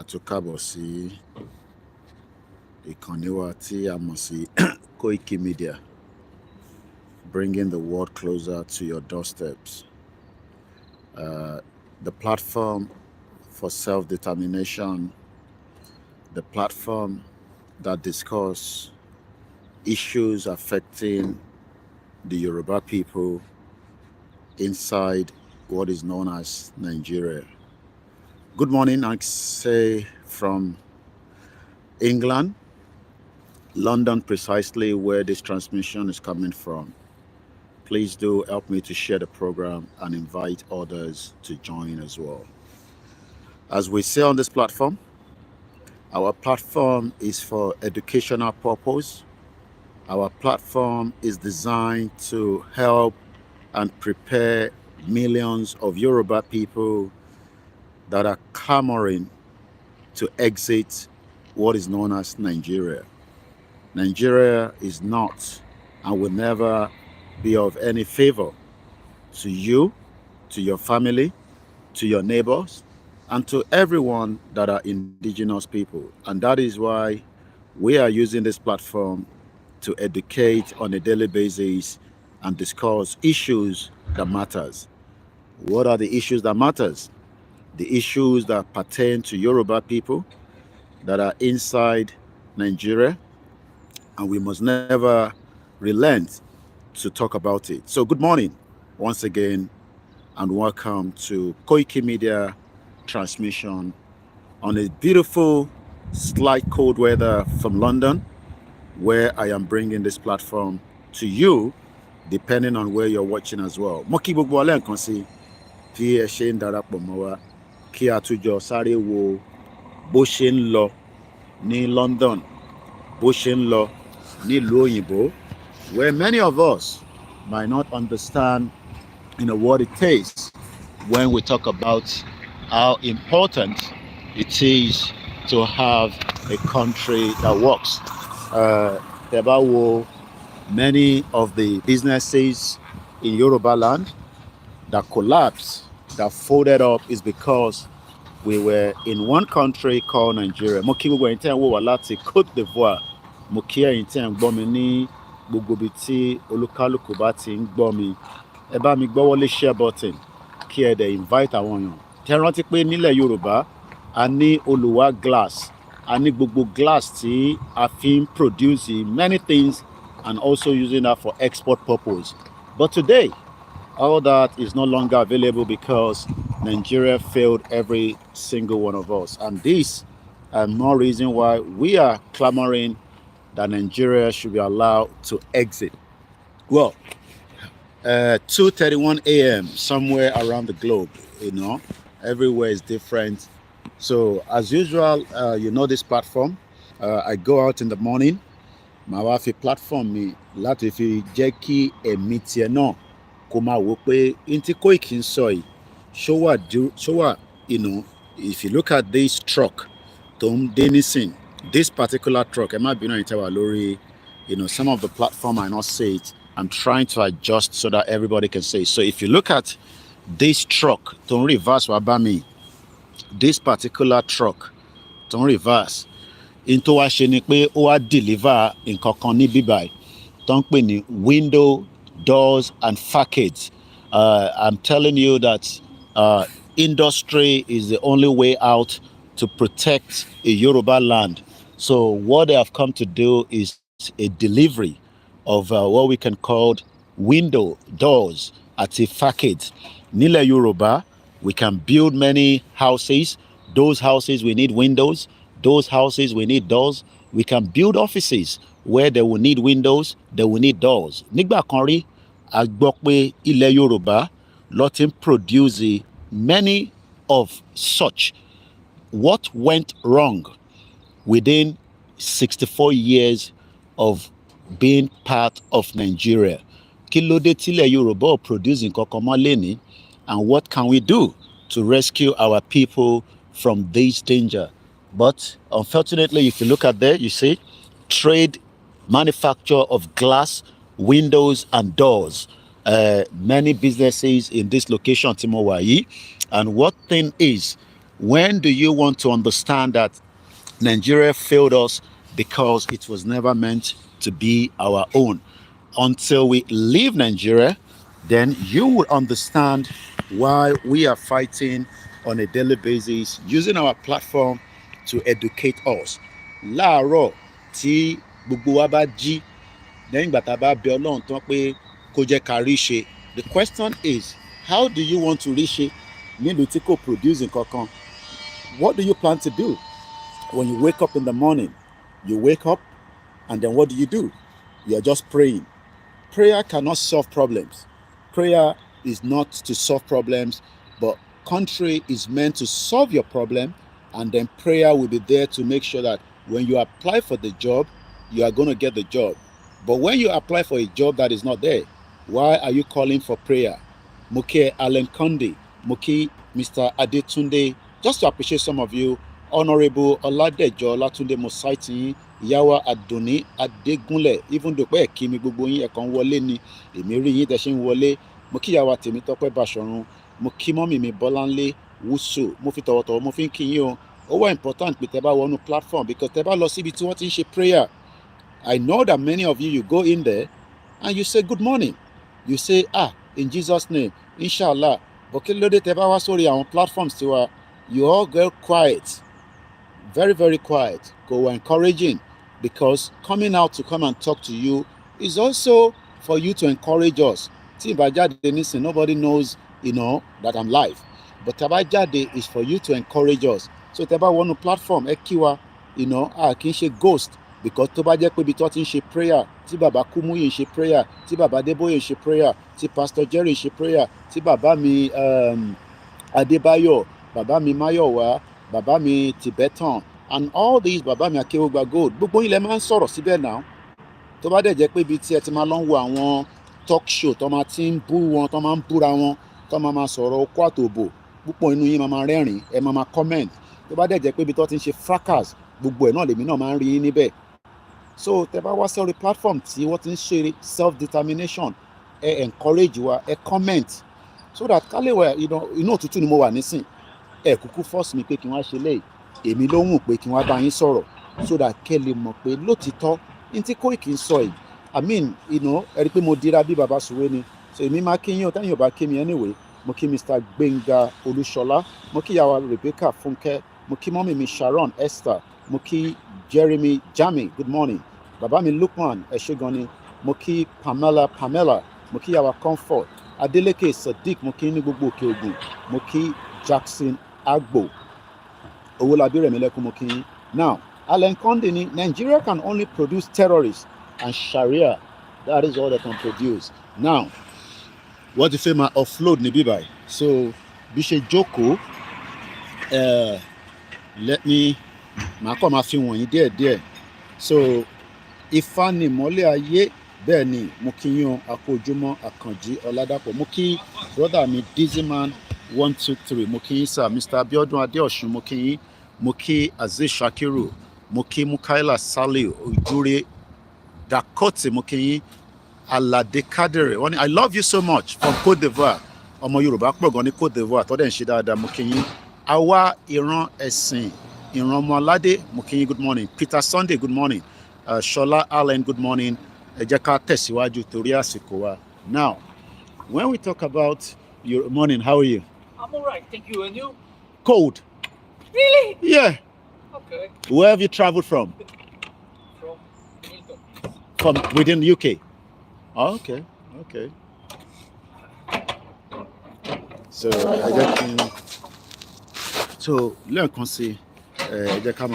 àtúnkàbọ̀ sí ìkànnì wa tí a mọ̀ sí Koikimedia, bringing the world closer to your doorsteps. The platform for self-determination, the platform that discuss issues affecting the Yoruba people inside what is known as Nigeria. Good morning, I say from England, London precisely, where this transmission is coming from. Please do help me to share the program and invite others to join as well. As we say on this platform, our platform is for educational purpose. Our platform is designed to help and prepare millions of Yoruba people that are clamoring to exit what is known as Nigeria. Nigeria is not and will never be of any favor to you, to your family, to your neighbors, and to everyone that are indigenous people. And that is why we are using this platform to educate on a daily basis and discuss issues that matters. What are the issues that matters? The issues that pertain to Yoruba people that are inside Nigeria, and we must never relent to talk about it. So good morning once again, and welcome to Koikimedia transmission on a beautiful, slight cold weather from London, where I am bringing this platform to you, depending on where you're watching as well. Mo kí gbogbo wa lẹ́ẹ̀kan sí tí ẹ ṣe ń darapọ̀ mọ́ wa, kí a tún jọ sáré wo bó ṣe ń lọ ní London, bó ṣe ń lọ nílùú òyìnbó, where many of us might not understand what it takes when we talk about how important it is to have a country that works. Tẹ́ bá wo many of the businesses in Yoruba land that collapsed, that folded up, is because we were in one country called Nigeria. Mo kí gbogbo ẹ̀yin tẹ́ ń wò wá láti Côte d'Ivoire, mo kí ẹ̀yin tẹ́ ń gbọ́ mi ní gbogbo ibi tí olúkálùkù bá ti ń gbọ́ mi. Ẹ bá mi gbọ́wọ́ lé share button kí ẹ dẹ̀ invite àwọn èèyàn. Tẹ́ rántí pé nílẹ̀ Yorùbá a ní olùwà glass, a ní gbogbo glass tí a fi ń produce many things and also using that for export purpose. But today, all that is no longer available because Nigeria failed every single one of us. And this and more reason why we are clamoring that Nigeria should be allowed to exit. Well, 2:31 a.m. somewhere around the globe, everywhere is different. So as usual, this platform, I go out in the morning, màá wá fi platform mi láti fi jẹ́ kí ẹ̀mí tiẹ̀ náà kó máa wò pé n tí Koiki ń sọ yìí ṣó wà, if you look at this truck tó ń dé nísìn, this particular truck, ẹ má bínú ẹ̀yin tẹ́ wà lórí, some of the platform might not say it. I'm trying to adjust so that everybody can say. So if you look at this truck tó ń reverse wá bá mi, this particular truck tó ń reverse, in tó wá ṣe ni pé ó wá deliver nǹkan kan ní bíbáyìí tó ń pè ní window, doors and facades. I'm telling you that industry is the only way out to protect a Yoruba land. So what they have come to do is a delivery of what we can call window, doors, àti facades. Nílẹ̀ Yoruba, we can build many houses. Those houses, we need windows. Those houses, we need doors. We can build offices where they will need windows, they will need doors. Nígbà kan rí, a gbọ́ pé ilẹ̀ Yorùbá ló ti ń produce many of such. What went wrong within 64 years of being part of Nigeria? Kí ló dé tílẹ̀ Yorùbá producing kankan mọ́ lénìí? And what can we do to rescue our people from this danger? But unfortunately, if you look at there, you see trade, manufacture of glass, windows and doors. Many businesses in this location, Timowayi. And what thing is, When do you want to understand that Nigeria failed us because it was never meant to be our own? Until we leave Nigeria, then you will understand why we are fighting on a daily basis, using our platform to educate us. Láàárọ̀ tí gbogbo wa bá jí lẹ́yìn ìgbà tá a bá bẹ Ọlọ́run tán pé kó jẹ́ ká rí ṣe. The question is, how do you want to rí ṣe nílùú tí kò produce nǹkan kan? What do you plan to do? When you wake up in the morning, you wake up and then what do? You're just praying. Prayer cannot solve problems. Prayer is not to solve problems, but country is meant to solve your problem, and then prayer will be there to make sure that when you apply for the job, you are going to get the job. But when you apply for a job that is not there, why are you calling for prayer? Moke Alan Kondi, Moki Mr. Adetunde, just to appreciate some of you, Honorable Oladejo Latunde Mosaiti, Ìyáwá Adoni Adegunle, even though pé kí mi gbogbo yín ẹ̀kan wọlé ni èmi rí yín tẹ́ ṣe ń wọlé. Mo kí ìyàwó Tèmítọ́pẹ́ Báṣọ̀run, mo kí mọ́mì mi Bọ́láńlé Wúsù, mo fi tọ̀wọ̀tọ̀wọ̀ mo fi ń kí yín o. Ó wà important pé tẹ́ bá wọnú platform because tẹ́ bá lọ síbi tí wọ́n ti ń ṣe prayer. I know that many of you go in there and you say good morning. You say in Jesus name, inshallah. But kí ló dé tẹ́ bá wá sórí àwọn platforms tiwa, you all go quiet. Very, very quiet. Go encouraging, because coming out to come and talk to you is also for you to encourage us. Tí ìbá jáde nísìn, nobody knows, that I'm live. But tẹ́ jáde is for you to encourage us. So tẹ́ bá wọnú platform, ẹ kí wa, kì í ṣe ghost, because tó bá jẹ́ pé ibi tó ti ń ṣe prayer, tí bàbá Kúmúyì ń ṣe prayer, tí bàbá Adébóyè ń ṣe prayer, tí Pastor Jerry ń ṣe prayer, tí bàbá mi Adébáyọ̀, bàbá mi Máyọ̀wá, bàbá mi Tibetan, and all these bàbá mi Akéwògbà Gold, gbogbo ilẹ̀ máa ń sọ̀rọ̀ síbẹ̀ náà. Tó bá dẹ̀ jẹ́ pé ibi tí ẹ ti máa lọ ń wo àwọn talk show tó máa ti ń bú wọn, tó máa ń búra wọn, tó máa sọ̀rọ̀ okó àtòbò, púpọ̀ inú yín máa rẹ́rìn, ẹ máa comment. Tó bá dẹ̀ jẹ́ pé ibi tó ti ń ṣe fracas, gbogbo ẹ̀ náà lèmi náà máa ń rí yín níbẹ̀. So tẹ́ bá wá sórí platform tí wọ́n ti ń ṣe self determination, ẹ encourage wa, ẹ comment, so that kálẹ̀ wẹ̀ inú òtútù ni mo wà nísìn, ẹ kúkú force mi pé kí wọ́n ṣe léyìí, èmi ló wù pé kí wọ́n bá yín sọ̀rọ̀, so that kẹ́ lè mọ̀ pé lótìtọ́ ní tí Koiki ń sọ yìí, I mean, ẹ rí pé mo dira bí baba Sùwé ni, so èmi máa kí yín o, táyìn ò bá kí mi anyway. Mo kí Mr. Gbénga Olúṣọlá, mo kí ìyàwó Rebecca Fúnkẹ́, mo kí mọ́mì mi Sharon Esther, mo kí Jeremy Jami, good morning. Bàbá mi Lukman, ẹ ṣé gan ni. Mo kí Pamela, mo kí ìyàwó Comfort, Adeleke Sadiq, mo kí ní gbogbo Òkè Ògùn, mo kí Jackson Agbo, Owólabí Rẹ̀mílẹ́kún, mo kí. Now, Alan Kondi ni Nigeria can only produce terrorists and Sharia. That is all they can produce. Now, what if I offload ní bíbáyìí? So, bí ṣe jókòó, let me, màá kọ́ máa fi wọ̀nyí díẹ̀díẹ̀. So, Ifá ni ìmọ́lẹ̀ ayé, bẹ́ẹ̀ ni mo kí yín Akójúmọ́ Àkànjí Ọládàpọ̀, mo kí brother mi Dizzyman 123, mo kí yín sir, Mr. Abiodun Adéọ̀ṣun, mo kí yín, mo kí Aziz Shakiru, mo kí Mukaila Saliu Ojúre Dakoti, mo kí yín Alade Kadere, wọ́n ní I love you so much from Côte d'Ivoire. Ọmọ Yorùbá pọ̀ gan ní Côte d'Ivoire tọ́dẹ̀ ń ṣe dáadáa, mo kí yín. Àwa ìran ẹ̀sìn, ìran ọmọ aládé, mo kí yín, good morning. Peter Sunday, good morning. Shola Allen, good morning. Ẹ jẹ́ ká tẹ̀síwájú torí àsìkò wa. Now, when we talk about your morning, how are you? I'm all right, thank you. And you? Cold. Really? Yeah. Okay. Where have you traveled from? From Milton. From within the UK? Oh, okay. So, ẹ jẹ́ kí n... So, lẹ́ẹ̀kan sí, ẹ jẹ́ ká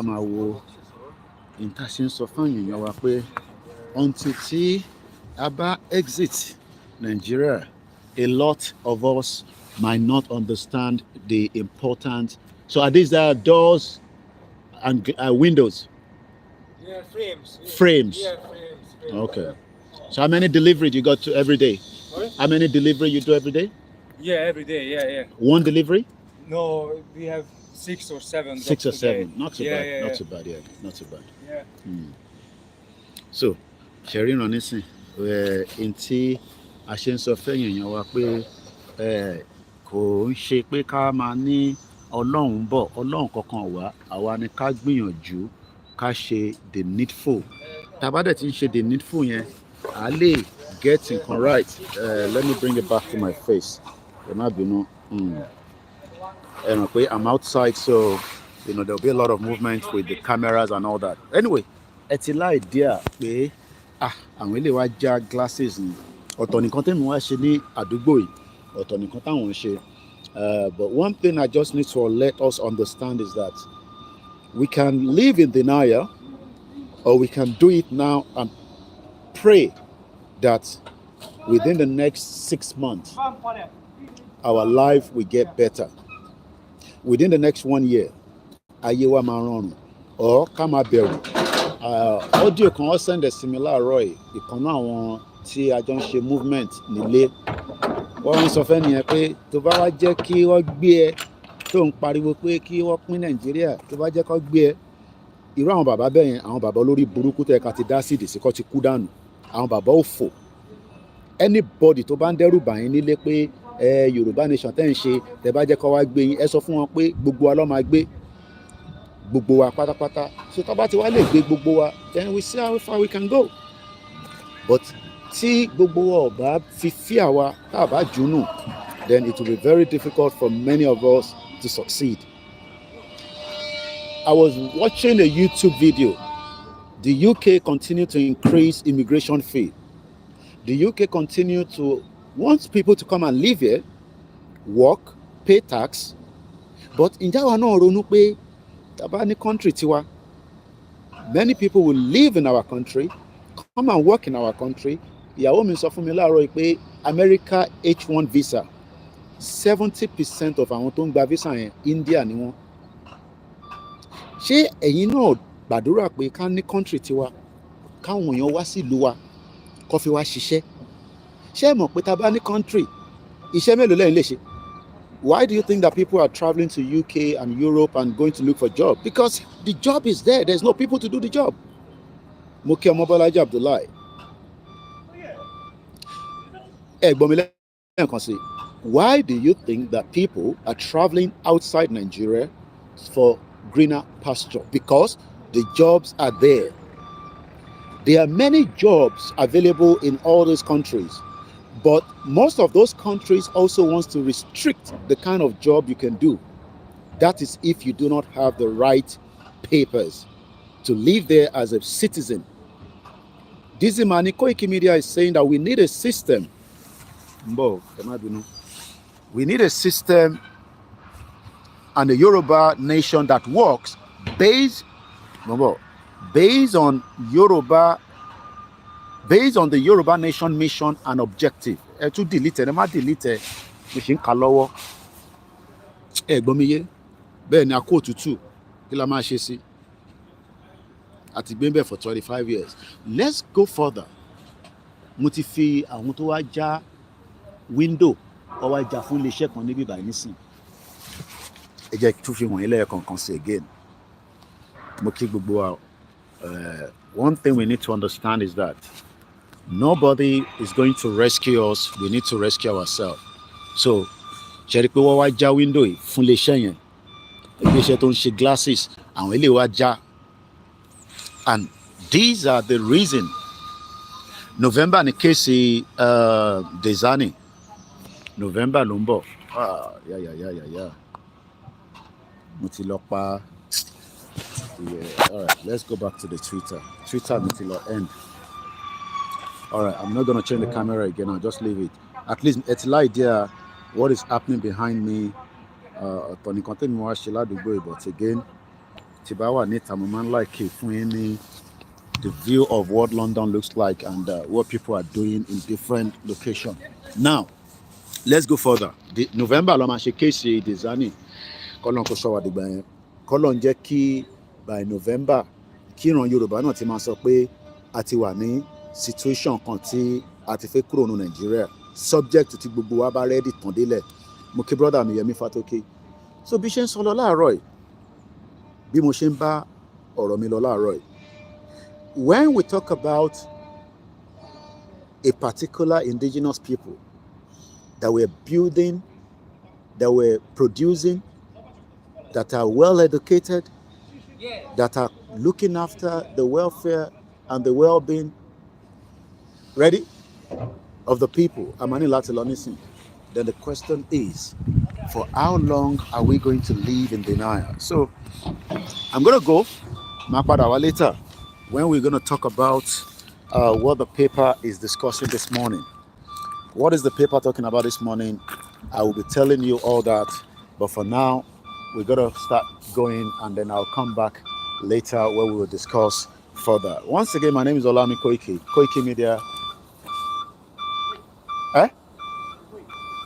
máa wo ìtàṣe ń sọ fún èèyàn wa pé until tí a bá exit Nigeria, a lot of us might not understand the importance. So are these doors and windows? Yeah, frames. Frames. Yeah, frames. Okay. So how many delivery you got to every day? Sorry? How many delivery you do every day? Yeah, every day. Yeah. One delivery? No, we have 6 or 7. 6 or 7. Not too bad. Yeah. Not too bad. Yeah. Not too bad. Yeah. So, sharing on this, in tí a ṣe ń sọ fẹ́yìn èèyàn wa pé kò ń ṣe pé ká máa ní ọlọ́run bọ̀ ọlọ́run kankan wá àwa ni ká gbìyànjú ká ṣe the needful tá a bá dẹ̀ ti ń ṣe the needful yẹn à lè get nǹkan right. Let me bring it back to my face ẹ má bínú ẹ ràn pé I'm outside, so you know there'll be a lot of movement with the cameras and all that. Anyway, ẹ ti láì díà pé àwọn ilé wa já glasses ni ọ̀tọ̀ nìkan tẹ́mi wá ṣe ní àdúgbò yìí ọ̀tọ̀ nìkan táwọn ń ṣe. But one thing I just need to let us understand is that we can live in denial or we can do it now and pray that within the next 6 months our life will get better. Within the next 1 year ayé wa máa rọrùn or ká máa bẹ̀rù. Audio kan wọ́n send sí mi láàárọ̀ yìí ìkànnà àwọn tí a jọ ń ṣe movement nílé wọ́n ń sọ fẹ́ nìyẹn pé tó bá wá jẹ́ kí wọ́n gbé ẹ tó ń pariwo pé kí wọ́n pín Nàìjíríà tó bá jẹ́ kó gbé ẹ irú àwọn bàbá bẹ́ẹ̀ yẹn àwọn bàbá olórí burúkú tẹ̀ ká ti dá sí ìdìsí kó ti kú dànù àwọn bàbá òfò. Anybody tó bá ń dẹ́rù bà yín nílé pé Yorùbá nation tẹ́ ń ṣe tẹ́ bá jẹ́ kó wá gbé yín ẹ sọ fún wọn pé gbogbo wa ló máa gbé gbogbo wa pátápátá so tó bá ti wá lè gbé gbogbo wa then we see how far we can go. But tí gbogbo wa ò bá fi fíà wa tá a bá jùnú then it will be very difficult for many of us to succeed. I was watching a YouTube video. The UK continue to increase immigration fee. The UK continue to want people to come and live here, work, pay tax. But ǹjẹ́ àwa náà ronú pé tàbá ní country tiwa, many people will live in our country, come and work in our country. Ìyàwó mi sọ fún mi láàárọ̀ pé America H1 visa 70% of àwọn tó ń gba visa yẹn India ni wọ́n. Ṣé ẹ̀yin náà gbàdúrà pé ká ní country tiwa káwọn èèyàn wá sí ìlú wa kó fi wá ṣiṣẹ́? Ṣé ẹ mọ̀ pé tá bá ní country iṣẹ́ mélòó lẹ́yìn lè ṣe? Why do you think that people are traveling to UK and Europe and going to look for job? Because the job is there. There's no people to do the job. Mo kí ọmọ Bọ́lájí Abdullahi. Ẹ̀gbọ́n mi lẹ́ẹ̀kan sí. Why do you think that people are traveling outside Nigeria for greener pasture? Because the jobs are there. There are many jobs available in all these countries. But most of those countries also wants to restrict the kind of job you can do. That is if you do not have the right papers to live there as a citizen. This man, Koikimedia is saying that we need a system. We need a system and a Yoruba nation that works based on the Yoruba nation mission and objective. Ẹ tún delete ẹ má delete ẹ mo ṣe ń kà lọ́wọ́. Ẹ gbọ́ mi yé bẹ́ẹ̀ ni a kó òtútù kí la máa ṣe sí àti gbé bẹ́ẹ̀ for 25 years. Let's go further. Mo ti fi àwọn tó wá já window ọ wá já fún iléeṣẹ́ kan níbí báyìí nísìn. Ẹ jẹ́ tún fi wọ̀nyí lẹ́ẹ̀kọ̀ọ̀kan sí again. Mo kí gbogbo wa. One thing we need to understand is that nobody is going to rescue us. We need to rescue ourselves. So, ṣe rí pé wọ́n wá já window yìí fún iléeṣẹ́ yẹn. Iléeṣẹ́ tó ń ṣe glasses, àwọn ilé wa já. And these are the reason. November ní kéèsì Dezani. November ló ń bọ̀. Mo ti lọ pa. Yeah, all right, let's go back to the Twitter. Twitter until I end. All right, I'm not going to change the camera again. I'll just leave it. At least it's an idea what is happening behind me. Tony content mo wá ṣe ládùúgbò but again, tí bá wà níta mo máa ń like fún yín ní the view of what London looks like and what people are doing in different locations. Now, let's go further. November la máa ṣe kéèsì Dezani. Kọ́lọ́n kó sọ wá dìgbà yẹn. Kọ́lọ́n jẹ́ kí by November kí ìran Yorùbá náà ti máa sọ pé a ti wà ní situation kan tí a ti fẹ́ kúrò ní Nàìjíríà subject tí gbogbo wa bá ready tàn délẹ̀. Mo kí brother mi Yẹmí Fátókè. So bí ṣe ń sọ lọ láàárọ̀ yìí bí mo ṣe ń bá ọ̀rọ̀ mi lọ láàárọ̀ yìí, when we talk about a particular indigenous people that were building that we're producing, that are well educated, that are looking after the welfare and the well-being, ready, of the people. Amani Latilonisi. Then the question is, for how long are we going to live in denial? So I'm going to go Makpadawa later when we're going to talk about what the paper is discussing this morning. What is the paper talking about this morning? I will be telling you all that. But for now, we're going to start going, and then I'll come back later where we will discuss further. Once again, my name is OLAYOMI KOIKI, Koikimedia.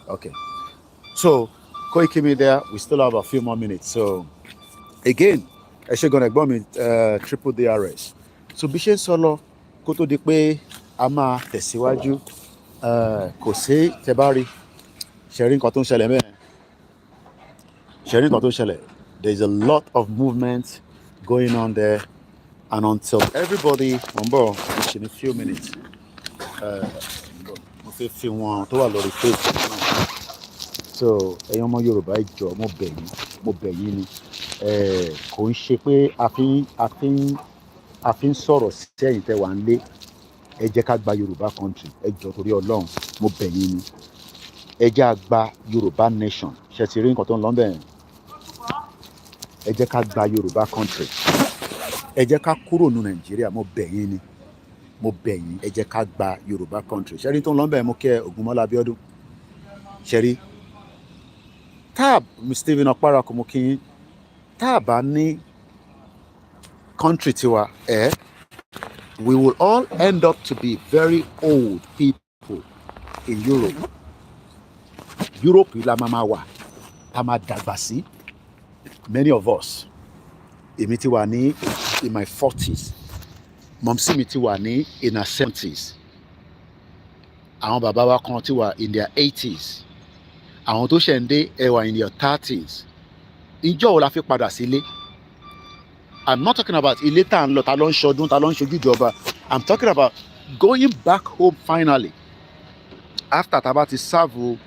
Okay. So, Koikimedia, we still have a few more minutes. So, again, actually going to me triple DRS. So, Bishen Solo, Koto Dikwe, Ama, Tesiwaju, Kose, Tebari, Sharing Cotton Shaleme. Sharing Cotton Shale. There's a lot of movement going on there. And until everybody on board, which in a few minutes, so ẹ̀yin ọmọ Yorùbá ẹ jọ̀ọ́ mo bẹ̀ yín ni kò ń ṣe pé a fi ń sọ̀rọ̀ sí ẹ̀yin tẹ́ wà ń lé ẹ jẹ́ ká gba Yorùbá country ẹ jọ̀ọ́ torí Ọlọ́run mo bẹ̀ yín ni ẹ jẹ́ ká gba Yorùbá nation ṣe ti rí nǹkan tó ń lọ bẹ́ẹ̀ ẹ jẹ́ ká gba Yorùbá country ẹ jẹ́ ká kúrò ní Nàìjíríà mo bẹ̀ yín ni mo bẹ̀ yín ẹ jẹ́ ká gba Yorùbá country ṣe rí tó ń lọ bẹ́ẹ̀ mo kẹ́ Ògúnmọ́lá Abíọ́dún ṣe rí tab Stephen Okpara Komokin tab ní country tiwa we will all end up to be very old people in Europe. Europe la mama wa ta ma dàgbà sí many of us èmi ti wà ní in my 40s mọ̀mísí mi ti wà ní in her 70s àwọn bàbá wa kan ti wà in their 80s àwọn tó ṣẹ̀ ń dé ẹwà in your 30s ìjọ wo la fi padà sílé. I'm not talking about ilé tá à ń lọ ta ló ń ṣọdún ta ló ń ṣojú ìjọba. I'm talking about going back home finally after tá bá ti serve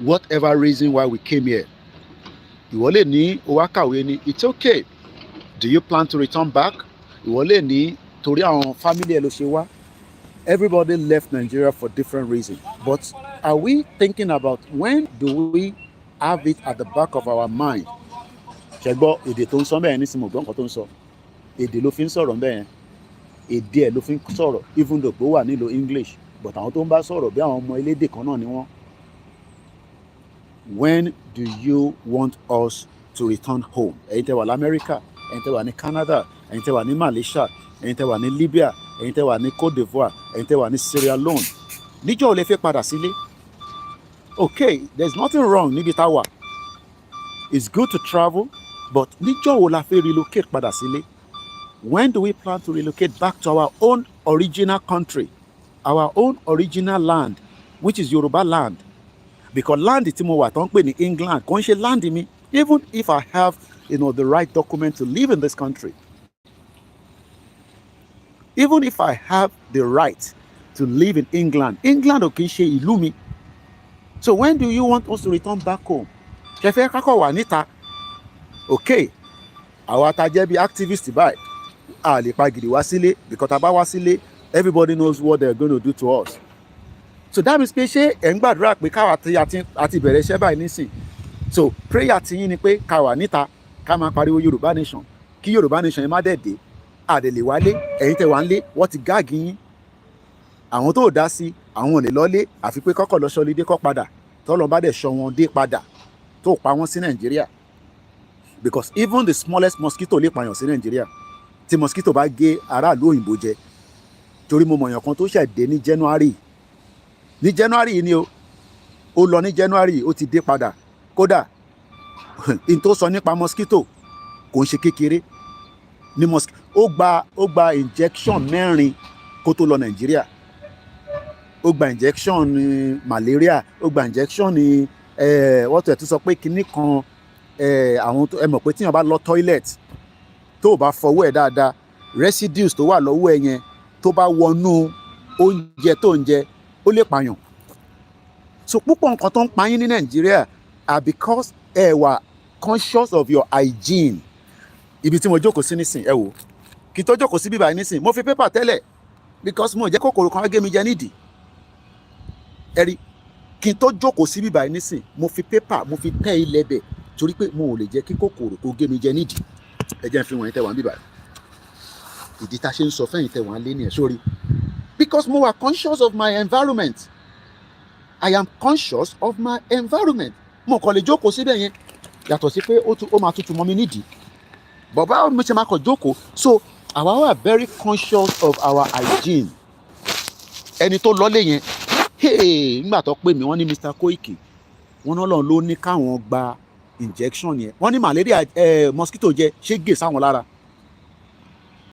whatever reason why we came here. Ìwọ lè ní o wá kàwé ni it's okay. Do you plan to return back? Ìwọ lè ní torí àwọn family ẹ ló ṣe wá. Everybody left Nigeria for different reasons. But are we thinking about when do we have it at the back of our mind? Ṣẹgbọ́ èdè tó ń sọ bẹ́ẹ̀ ní sinmi ògbọ́n kan tó ń sọ. Èdè ló fi ń sọ̀rọ̀ bẹ́ẹ̀ èdè ẹ̀ ló fi ń sọ̀rọ̀ even though ó wà nílò English but àwọn tó ń bá sọ̀rọ̀ bí àwọn ọmọ elédè kan náà ni wọ́n. When do you want us to return home? Ẹ̀yin tẹ́ wà l'Amẹ́ríkà, ẹ̀yin tẹ́ wà ní Canada, ẹ̀yin tẹ́ wà ní Malaysia, ẹ̀yin tẹ́ wà ní Libya, ẹ̀yin tẹ́ wà ní Côte d'Ivoire, ẹ̀yin tẹ́ wà ní Sierra Leone. Níjọ́ ò lè fẹ́ padà sílé. Okay, there's nothing wrong níbi tá wà. It's good to travel, but níjọ́ wo la fẹ́ relocate padà sílé? When do we plan to relocate back to our own original country, our own original land, which is Yoruba land? Because land tí mo wà tó ń pè ní England kò ń ṣe land mi, even if I have the right document to live in this country. Even if I have the right to live in England, England ò kì í ṣe ìlú mi. So when do you want us to return back home? Ṣé fẹ́ ká kọ̀ wà níta? Okay, àwa tá jẹ́ bí activist báyìí, a lè pa gidi wá sílé because tá bá wá sílé, everybody knows what they're going to do to us. So that means pé ṣé ẹ̀ ń gbàdúrà pé káwa àti bẹ̀rẹ̀ iṣẹ́ báyìí nísìn. So prayer ti yín ni pé ká wà níta ká máa pariwo Yorùbá nation kí Yorùbá nation yẹn má dẹ̀ dé àdèlè wálé ẹ̀yin tẹ́ wà ń lé wọ́n ti gáàgì yín. Àwọn tó dá sí àwọn ò lè lọ́lé àfi pé kọ́kọ́ lọ sọlídé kọ́ padà tọ́lọ́ bá dẹ̀ sọ wọn dé padà tó pa wọ́n sí Nàìjíríà. Because even the smallest mosquito lè pààyàn sí Nàìjíríà tí mosquito bá gé aráàlú òyìnbó jẹ. Torí mo mọ̀yàn kan tó ṣẹ̀ dé ní January yìí ni ó lọ ní January ó ti dé padà kódà in tó sọ nípa mosquito kò ń ṣe kékeré ní mosquito ó gba injection 4 kó tó lọ Nàìjíríà. Ó gba injection ní malaria, ó gba injection ní wọ́n tó ẹ̀ tún sọ pé kinní kan àwọn ẹ mọ̀ pé tíyàn bá lọ toilet tó o bá fọwọ́ ẹ̀ dáadáa residues tó wà lọ́wọ́ ẹ̀ yẹn tó bá wọnú oúnjẹ tó ń jẹ ó lè pààyàn. So púpọ̀ nǹkan tó ń pa yín ní Nàìjíríà are because ẹ wà conscious of your hygiene. Ibi tí mo jókòó sí nísìn ẹ wò kí tó jókòó sí bíbá nísìn mo fi pépà tẹ́lẹ̀ because mo jẹ́ kòkòrò kan gé mi jẹ nídìí. Ẹ rí kí n tó jókòó sí bíbá nísìn mo fi pépà mo fi tẹ́ ilẹ̀ bẹ̀ torí pé mo ò lè jẹ́ kí kòkòrò kó gé mi jẹ nídìí. Ẹ jẹ́ n fi wọ̀nyí tẹ́ wà ń bíbá. Ìdí tá a ṣe ń sọ fẹ́yìn tẹ́ wà ń lé ní ẹ̀ sórí. Because mo wà conscious of my environment. I am conscious of my environment. Mo kàn lè jókòó síbẹ̀ yẹn yàtọ̀ sí pé ó máa tutù mọ́ mi nídìí. Bàbá mi ṣe máa kàn jókòó. So àwa wà very conscious of our hygiene. Ẹni tó lọ́lé yẹn nígbà tó pè mí wọ́n ní Mr. Koiki wọ́n náà ló ní káwọn gba injection yẹn wọ́n ní malaria mosquito jẹ ṣé gè sáwọn lára